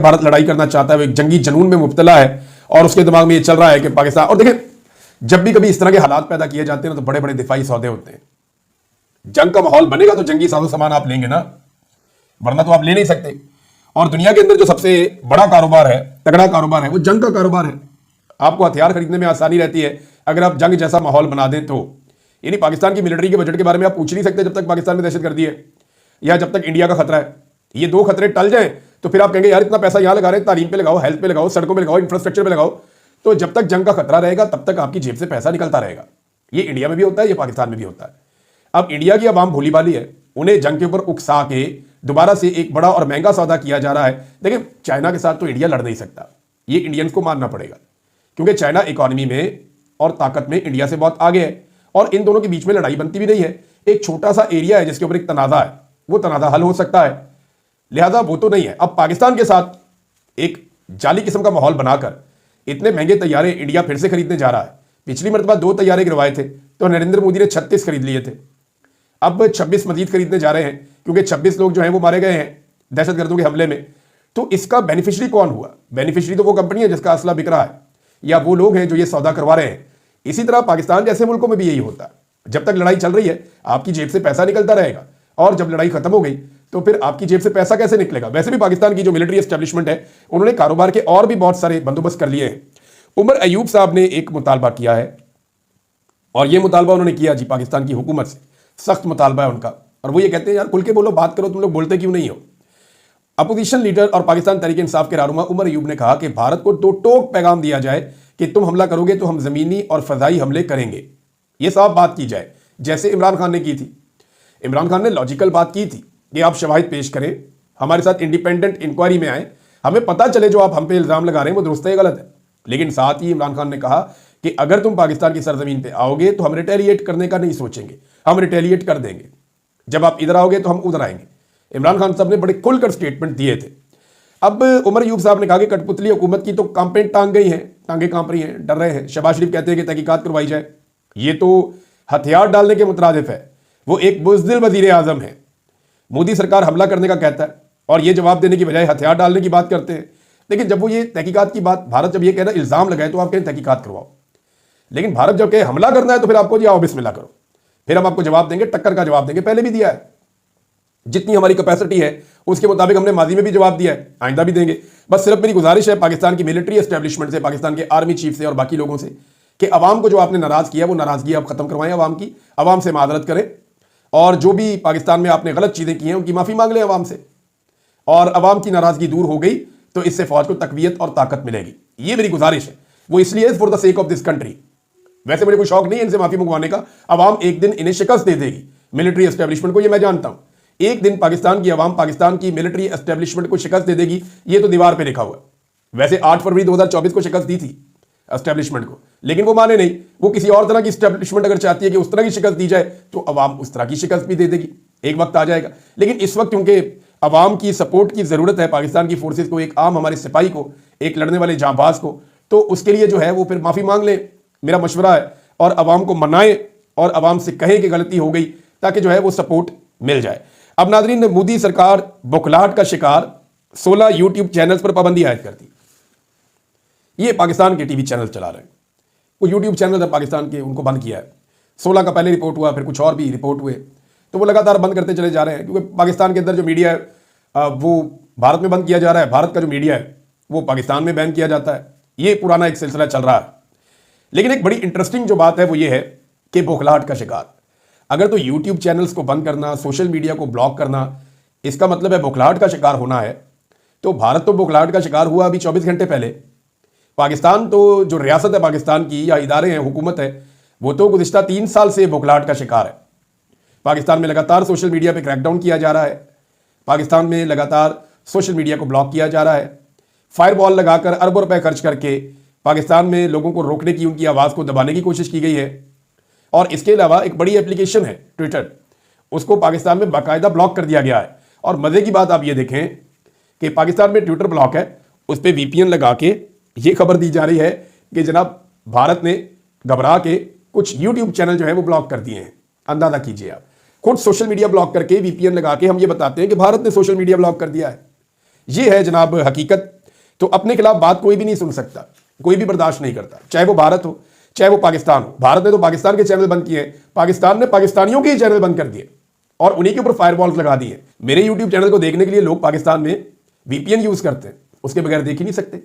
भारत लड़ाई करना चाहता है, वो एक जंगी जनून में मुब्तला है और उसके दिमाग में ये चल रहा है कि पाकिस्तान। और देखिए, जब भी कभी इस तरह के हालात पैदा किए जाते हैं तो बड़े बड़े दिफाई सौदे होते हैं। जंग का माहौल बनेगा तो जंगी साजो सामान आप लेंगे ना, वरना तो आप ले नहीं सकते। और दुनिया के अंदर जो सबसे बड़ा कारोबार है, तगड़ा कारोबार है, वो जंग का कारोबार है। आपको हथियार खरीदने में आसानी रहती है अगर आप जंग जैसा माहौल बना दें तो। यानी पाकिस्तान की मिलिट्री के बजट के बारे में आप पूछ नहीं सकते जब तक पाकिस्तान में दहशतगर्दी है या जब तक इंडिया का खतरा है। ये दो खतरे टल जाए तो फिर आप कहेंगे यार इतना पैसा यहां लगा रहे हैं, तालीम पे लगाओ, हेल्थ पे लगाओ, सड़कों पे लगाओ, इंफ्रास्ट्रक्चर पे लगाओ। तो जब तक जंग का खतरा रहेगा तब तक आपकी जेब से पैसा निकलता रहेगा। ये इंडिया में भी होता है, ये पाकिस्तान में भी होता है। अब इंडिया की आवाम भोली भाली है, उन्हें जंग के ऊपर उकसा के दोबारा से एक बड़ा और महंगा सौदा किया जा रहा है। देखिए, चाइना के साथ तो इंडिया लड़ नहीं सकता, ये इंडियंस को मानना पड़ेगा, क्योंकि चाइना इकोनॉमी में और ताकत में इंडिया से बहुत आगे है और इन दोनों के बीच में लड़ाई बनती भी नहीं है। एक छोटा सा एरिया है जिसके ऊपर एक तनाजा है, वो तनाजा हल हो सकता है, लिहाजा वो तो नहीं है। अब पाकिस्तान के साथ एक जाली किस्म का माहौल बनाकर इतने महंगे तैयारे इंडिया फिर से खरीदने जा रहा है। पिछली मरतबा 2 तैयारे गिरवाए थे तो नरेंद्र मोदी ने 36 खरीद लिए थे, अब 26 मजीद खरीदने जा रहे हैं, क्योंकि 26 लोग जो हैं वो मारे गए हैं दहशतगर्दों के हमले में। तो इसका बेनिफिशियरी कौन हुआ? बेनिफिशियरी तो वो कंपनी है जिसका असला बिक रहा है, या वो लोग हैं जो ये सौदा करवा रहे हैं। इसी तरह पाकिस्तान जैसे मुल्कों में भी यही होता है, जब तक लड़ाई चल रही है आपकी जेब से पैसा निकलता रहेगा, और जब लड़ाई खत्म हो गई तो फिर आपकी जेब से पैसा कैसे निकलेगा? वैसे भी पाकिस्तान की जो मिलिट्री एस्टेब्लिशमेंट है उन्होंने कारोबार के और भी बहुत सारे बंदोबस्त कर लिए हैं। उमर अयूब साहब ने एक मुतालबा किया है, और ये मुतालबा उन्होंने किया जी पाकिस्तान की हुकूमत से, सख्त मुतालबा है उनका, और वो ये कहते हैं यार खुल के बोलो, बात करो, तुम लोग बोलते क्यों नहीं हो? अपोजिशन लीडर और पाकिस्तान तहरीक इंसाफ के रहनुमा उमर अयूब ने कहा कि भारत को दो टोक पैगाम दिया जाए कि तुम हमला करोगे तो हम जमीनी और फजाई हमले करेंगे। ये साफ बात की जाए, जैसे इमरान खान ने की थी। इमरान खान ने लॉजिकल बात की थी कि आप शवाहिद पेश करें, हमारे साथ इंडिपेंडेंट इंक्वायरी में आए, हमें पता चले जो आप हम पे इल्जाम लगा रहे हैं वो दुरुस्त है, गलत है। लेकिन साथ ही इमरान खान ने कहा कि अगर तुम पाकिस्तान की सरजमीन पे आओगे तो हम रिटेलिएट करने का नहीं सोचेंगे, हम रिटेलिएट कर देंगे। जब आप इधर आओगे तो हम उधर आएंगे। इमरान खान साहब ने बड़े खुलकर स्टेटमेंट दिए थे। अब उमर अयूब साहब ने कहा कि कठपुतली हुकूमत की तो कांपें टांग गई हैं, टांगे कांप रही हैं, डर रहे हैं। शहबाज शरीफ कहते हैं कि तहकीकात करवाई जाए, ये तो हथियार डालने के मुतरादिफ है। वो एक बुज़दिल वजीर आजम है, मोदी सरकार हमला करने का कहता है और ये जवाब देने की बजाय हथियार डालने की बात करते हैं। लेकिन जब वो ये तहकीकात की बात, भारत जब ये कहना इल्जाम लगाए तो आप कहें तहकीकात करवाओ, लेकिन भारत जब कहे हमला करना है तो फिर आपको जी आओ बिस्मिल्लाह करो, फिर हम आपको जवाब देंगे, टक्कर का जवाब देंगे। पहले भी दिया है, जितनी हमारी कैपेसिटी है उसके मुताबिक हमने माजी में भी जवाब दिया है, आइंदा भी देंगे। बस सिर्फ मेरी गुजारिश है पाकिस्तान की मिलिट्री एस्टेब्लिशमेंट से, पाकिस्तान के आर्मी चीफ से और बाकी लोगों से कि अवाम को जो आपने नाराज किया वो नाराजगी आप खत्म करवाएं, अवाम की, अवाम से मादरत करें, और जो भी पाकिस्तान में आपने गलत चीजें की हैं उनकी माफी मांग लें अवाम से, और अवाम की नाराजगी दूर हो गई तो इससे फौज को तकवीयत और ताकत मिलेगी। ये मेरी गुजारिश है, वो इसलिए for the sake of this country. वैसे मुझे कोई शौक नहीं है इनसे माफी मंगवाने का, अवाम एक दिन इन्हें शिकस्त दे देगी, मिलिट्री एस्टेब्लिशमेंट को, ये मैं जानता हूं। एक दिन पाकिस्तान की अवाम पाकिस्तान की मिलिट्री एस्टेब्लिशमेंट को शिकस्त दे देगी, ये तो दीवार पे लिखा हुआ है। वैसे 8 फरवरी 2024 को शिकस्त दी थी एस्टेब्लिशमेंट को, लेकिन वो माने नहीं। वो किसी और तरह की एस्टेब्लिशमेंट अगर चाहती है कि उस तरह की शिकस्त दी जाए तो अवाम उस तरह की शिकस्त भी दे देगी, एक वक्त आ जाएगा। लेकिन इस वक्त क्योंकि अवाम की सपोर्ट की जरूरत है, पाकिस्तान की फोर्सेस को, एक आम हमारे सिपाही को, एक लड़ने वाले जांबाज को, तो उसके लिए जो है वो फिर माफी मांग ले, मेरा मशवरा है, और अवाम को मनाए और अवाम से कहे कि गलती हो गई, ताकि जो है वो सपोर्ट मिल जाए। अब नाजरीन, मोदी सरकार बौखलाहट का शिकार 16 यूट्यूब चैनल्स पर पाबंदी आयद कर दी। ये पाकिस्तान के टीवी चैनल चला रहे हैं, वो यूट्यूब चैनल है पाकिस्तान के, उनको बंद किया है। 16 का पहले रिपोर्ट हुआ, फिर कुछ और भी रिपोर्ट हुए, तो वो लगातार बंद करते चले जा रहे हैं, क्योंकि पाकिस्तान के अंदर जो मीडिया है वो भारत में बंद किया जा रहा है, भारत का जो मीडिया है वो पाकिस्तान में बैन किया जाता है। ये पुराना एक सिलसिला चल रहा है। लेकिन एक बड़ी इंटरेस्टिंग जो बात है वो ये है कि बौखलाहट का शिकार, अगर तो यूट्यूब चैनल्स को बंद करना, सोशल मीडिया को ब्लॉक करना, इसका मतलब है बौखलाहट का शिकार होना है, तो भारत तो बौखलाहट का शिकार हुआ अभी 24 घंटे पहले। पाकिस्तान तो जो रियासत है पाकिस्तान की, या इदारे हैं, हुकूमत है, वो तो गुज़िश्ता 3 साल से बौखलाहट का शिकार है। पाकिस्तान में लगातार सोशल मीडिया पे क्रैकडाउन किया जा रहा है, पाकिस्तान में लगातार सोशल मीडिया को ब्लॉक किया जा रहा है, फायरवॉल लगाकर अरबों रुपए खर्च करके पाकिस्तान में लोगों को रोकने की, उनकी आवाज़ को दबाने की कोशिश की गई है। और इसके अलावा एक बड़ी एप्लीकेशन है ट्विटर, उसको पाकिस्तान में बाकायदा ब्लॉक कर दिया गया है। और मज़े की बात आप ये देखें कि पाकिस्तान में ट्विटर ब्लॉक है, उस पर VPN लगा के ये खबर दी जा रही है कि जनाब भारत ने घबरा के कुछ यूट्यूब चैनल जो है वो ब्लॉक कर दिए हैं। अंदाजा कीजिए आप, खुद सोशल मीडिया ब्लॉक करके VPN लगा के हम ये बताते हैं कि भारत ने सोशल मीडिया ब्लॉक कर दिया है। ये है जनाब हकीकत। तो अपने खिलाफ बात कोई भी नहीं सुन सकता, कोई भी बर्दाश्त नहीं करता, चाहे वो भारत हो चाहे वो पाकिस्तान हो। भारत ने तो पाकिस्तान के चैनल बंद किए, पाकिस्तान ने पाकिस्तानियों के ही चैनल बंद कर दिए और उन्हीं के ऊपर फायरवॉल्स लगा दिए। मेरे यूट्यूब चैनल को देखने के लिए लोग पाकिस्तान में वीपीएन यूज करते हैं, उसके बगैर देख ही नहीं सकते।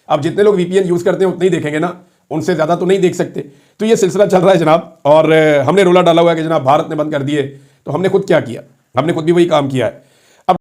अब जितने लोग वीपीएन यूज करते हैं उतने ही देखेंगे ना, उनसे ज्यादा तो नहीं देख सकते। तो ये सिलसिला चल रहा है जनाब, और हमने रोला डाला हुआ है कि जनाब भारत ने बंद कर दिए, तो हमने खुद क्या किया? हमने खुद भी वही काम किया है।